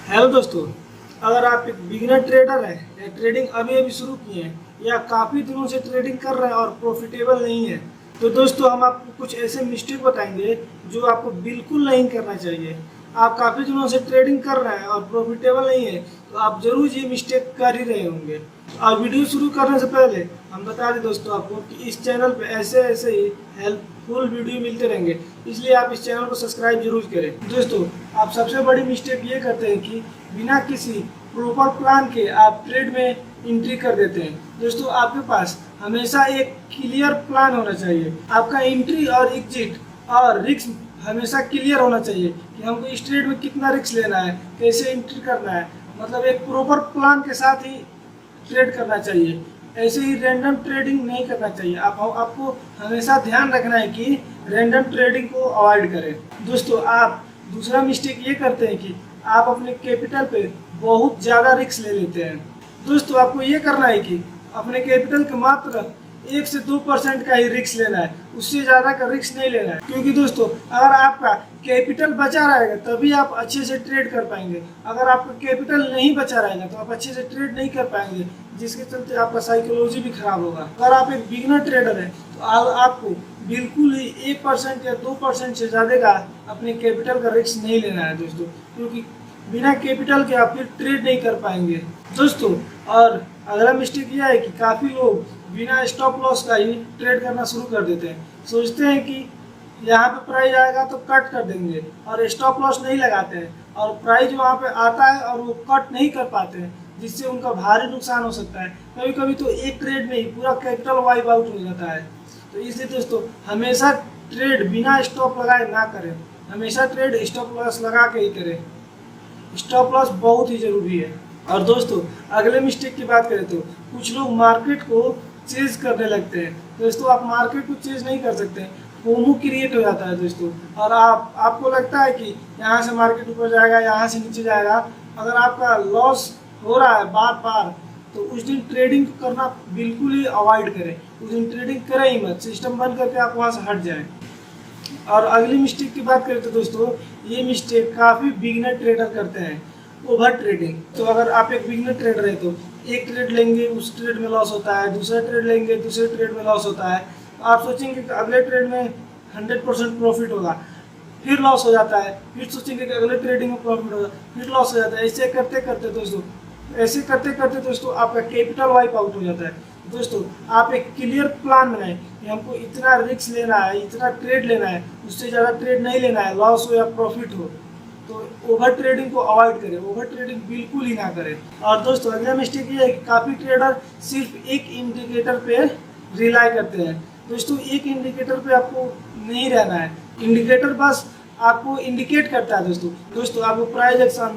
Hello दोस्तों, अगर आप एक बिगिनर ट्रेडर हैं या ट्रेडिंग अभी अभी शुरू किए हैं या काफ़ी दिनों से ट्रेडिंग कर रहे हैं और प्रॉफिटेबल नहीं है, तो दोस्तों हम आपको कुछ ऐसे मिस्टेक बताएंगे जो आपको बिल्कुल नहीं करना चाहिए। आप काफ़ी दिनों से ट्रेडिंग कर रहे हैं और प्रॉफिटेबल नहीं है, तो आप जरूर ये मिस्टेक कर ही रहे होंगे। और वीडियो शुरू करने से पहले हम बता दें दोस्तों आपको कि इस चैनल पे ऐसे ऐसे ही हेल्पफुल वीडियो मिलते रहेंगे, इसलिए आप इस चैनल को सब्सक्राइब जरूर करें। दोस्तों, आप सबसे बड़ी मिस्टेक ये करते हैं कि बिना किसी प्रॉपर प्लान के आप ट्रेड में एंट्री कर देते हैं। दोस्तों, आपके पास हमेशा एक क्लियर प्लान होना चाहिए। आपका एंट्री और एग्जिट और रिस्क हमेशा क्लियर होना चाहिए कि हमको इस ट्रेड में कितना रिस्क लेना है, कैसे एंट्री करना है। मतलब एक प्रॉपर प्लान के साथ ही ट्रेड करना चाहिए। ऐसे ही रैंडम ट्रेडिंग नहीं करना चाहिए। आपको हमेशा ध्यान रखना है कि रैंडम ट्रेडिंग को अवॉइड करें। दोस्तों, आप दूसरा मिस्टेक ये करते हैं कि आप अपने कैपिटल पे बहुत ज़्यादा रिस्क ले लेते हैं। दोस्तों, आपको ये करना है कि अपने कैपिटल के मात्र 1 से 2% का ही रिस्क लेना है, उससे ज़्यादा का रिस्क नहीं लेना है। क्योंकि दोस्तों, अगर आपका कैपिटल बचा रहेगा तभी आप अच्छे से ट्रेड कर पाएंगे। अगर आपका कैपिटल नहीं बचा रहेगा तो आप अच्छे से ट्रेड नहीं कर पाएंगे, जिसके चलते आपका साइकोलॉजी भी खराब होगा। अगर आप एक बिगिनर ट्रेडर हैं तो आपको बिल्कुल ही 1% या 2% से ज़्यादा का अपने कैपिटल का रिस्क नहीं लेना है दोस्तों, क्योंकि बिना कैपिटल के आप फिर ट्रेड नहीं कर पाएंगे दोस्तों। और अगला मिस्टेक यह है कि काफ़ी लोग बिना स्टॉप लॉस का ही ट्रेड करना शुरू कर देते हैं। सोचते हैं कि यहाँ पे प्राइस आएगा तो कट कर देंगे और स्टॉप लॉस नहीं लगाते हैं, और प्राइस वहाँ पे आता है और वो कट नहीं कर पाते हैं, जिससे उनका भारी नुकसान हो सकता है। कभी कभी तो एक ट्रेड में ही पूरा कैपिटल वाइप आउट हो जाता है। तो इसलिए दोस्तों, हमेशा ट्रेड बिना स्टॉप लगाए ना करें, हमेशा ट्रेड स्टॉप लॉस लगा के ही करें। स्टॉप लॉस बहुत ही ज़रूरी है। और दोस्तों, अगले मिस्टेक की बात करें तो कुछ लोग मार्केट को चेज करने लगते हैं। दोस्तों, आप मार्केट को चेज नहीं कर सकते, फोमो क्रिएट हो जाता है दोस्तों। और आपको लगता है कि यहाँ से मार्केट ऊपर जाएगा, यहाँ से नीचे जाएगा। अगर आपका लॉस हो रहा है बार बार, तो उस दिन ट्रेडिंग करना बिल्कुल ही अवॉइड करें। उस दिन ट्रेडिंग करें ही मत, सिस्टम बंद करके आप वहाँ से हट जाएं। और अगली मिस्टेक की बात करें तो दोस्तों, ये मिस्टेक काफ़ी बिगिनर ट्रेडर करते हैं, ओवर ट्रेडिंग। तो अगर आप एक बिगिनर ट्रेडर है तो एक ट्रेड लेंगे, उस ट्रेड में लॉस होता है, दूसरा ट्रेड लेंगे, दूसरे ट्रेड में लॉस होता है। आप सोचेंगे कि अगले ट्रेड में 100% प्रॉफिट होगा, फिर लॉस हो जाता है। फिर सोचेंगे कि अगले ट्रेडिंग में प्रॉफिट होगा, फिर लॉस हो जाता है। ऐसे करते करते दोस्तों आपका कैपिटल वाइप आउट हो जाता है। दोस्तों, आप एक क्लियर प्लान बनाएं कि हमको इतना रिस्क लेना है, इतना ट्रेड लेना है, उससे ज़्यादा ट्रेड नहीं लेना है, लॉस हो या प्रॉफिट हो। तो ओवर ट्रेडिंग को अवॉइड करें, ओवर ट्रेडिंग बिल्कुल ही ना करें। और दोस्तों, अगला मिस्टेक ये है कि काफ़ी ट्रेडर सिर्फ एक इंडिकेटर पे रिलाई करते हैं। दोस्तों, एक इंडिकेटर पे आपको नहीं रहना है। इंडिकेटर बस आपको इंडिकेट करता है दोस्तों आपको प्राइस एक्शन,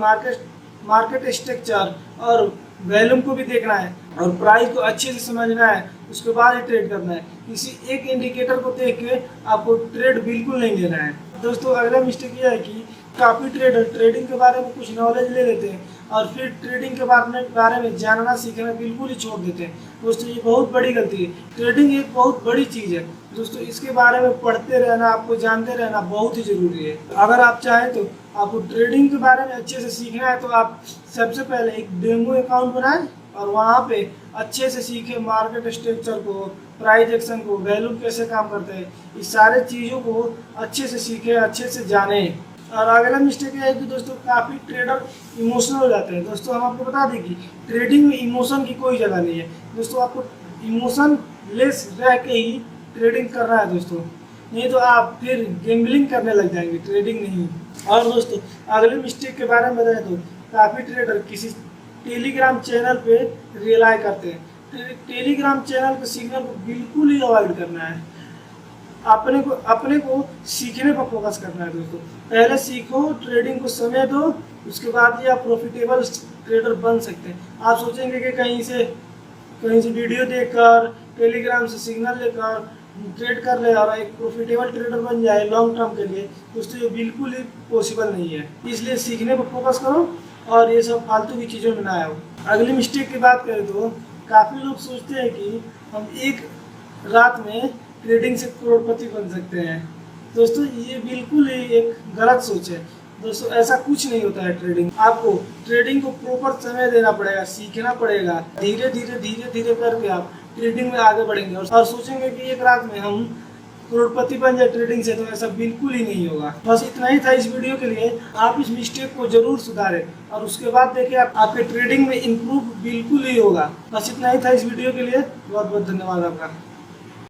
मार्केट स्ट्रक्चर और वैल्यूम को भी देखना है, और प्राइस को अच्छे से समझना है, उसके बाद ही ट्रेड करना है। किसी एक इंडिकेटर को देख के आपको ट्रेड बिल्कुल नहीं लेना है। दोस्तों, अगला मिस्टेक यह है कि काफ़ी ट्रेडर ट्रेडिंग के बारे में कुछ नॉलेज ले लेते हैं और फिर ट्रेडिंग के बारे में जानना सीखना बिल्कुल ही छोड़ देते हैं। दोस्तों, ये बहुत बड़ी गलती है। ट्रेडिंग एक बहुत बड़ी चीज़ है दोस्तों, इसके बारे में पढ़ते रहना, आपको जानते रहना बहुत ही ज़रूरी है। अगर आप चाहें तो आपको ट्रेडिंग के बारे में अच्छे से सीखना है तो आप सबसे पहले एक डेमो अकाउंट बनाएं और वहाँ पे अच्छे से सीखें मार्केट स्ट्रक्चर को, प्राइस एक्शन को, वैल्यू कैसे काम करते हैं, इस सारे चीज़ों को अच्छे से सीखें, अच्छे से जानें। और अगला मिस्टेक ये है कि दोस्तों काफ़ी ट्रेडर इमोशनल हो जाते हैं। दोस्तों, हम आपको बता दें कि ट्रेडिंग में इमोशन की कोई जगह नहीं है दोस्तों। आपको इमोशन लेस रह के ही ट्रेडिंग करना है दोस्तों, नहीं तो आप फिर गेम्बलिंग करने लग जाएंगे, ट्रेडिंग नहीं। और दोस्तों, अगले मिस्टेक के बारे में बताएं तो काफ़ी ट्रेडर किसी टेलीग्राम चैनल पे रिलाई करते हैं। टेलीग्राम चैनल के सिग्नल को बिल्कुल ही अवॉइड करना है। अपने को सीखने पर फोकस करना है दोस्तों। पहले सीखो, ट्रेडिंग को समय दो, उसके बाद ही आप प्रॉफिटेबल ट्रेडर बन सकते हैं। आप सोचेंगे कि कहीं से वीडियो देखकर, टेलीग्राम से सिग्नल लेकर ट्रेड कर ले और एक प्रॉफिटेबल ट्रेडर बन जाए लॉन्ग टर्म के लिए, दोस्तों ये बिल्कुल ही पॉसिबल नहीं है। इसलिए सीखने पर फोकस करो और ये सब फालतू की चीज़ों में ना आओ। अगली मिस्टेक की बात करें तो काफ़ी लोग सोचते हैं कि हम एक रात में ट्रेडिंग से करोड़पति बन सकते हैं। दोस्तों, ये बिल्कुल ही एक गलत सोच है। दोस्तों ऐसा कुछ नहीं होता है ट्रेडिंग। आपको ट्रेडिंग को प्रॉपर समय देना पड़ेगा, सीखना पड़ेगा। धीरे धीरे करके आप ट्रेडिंग में आगे बढ़ेंगे और सोचेंगे कि एक रात में हम करोड़पति बन जाए ट्रेडिंग से, तो ऐसा बिल्कुल ही नहीं होगा। बस इतना ही था इस वीडियो के लिए। आप इस मिस्टेक को जरूर सुधारें और उसके बाद देखिए आपके ट्रेडिंग में इम्प्रूव बिल्कुल ही होगा। बस इतना ही था इस वीडियो के लिए। बहुत बहुत धन्यवाद आपका।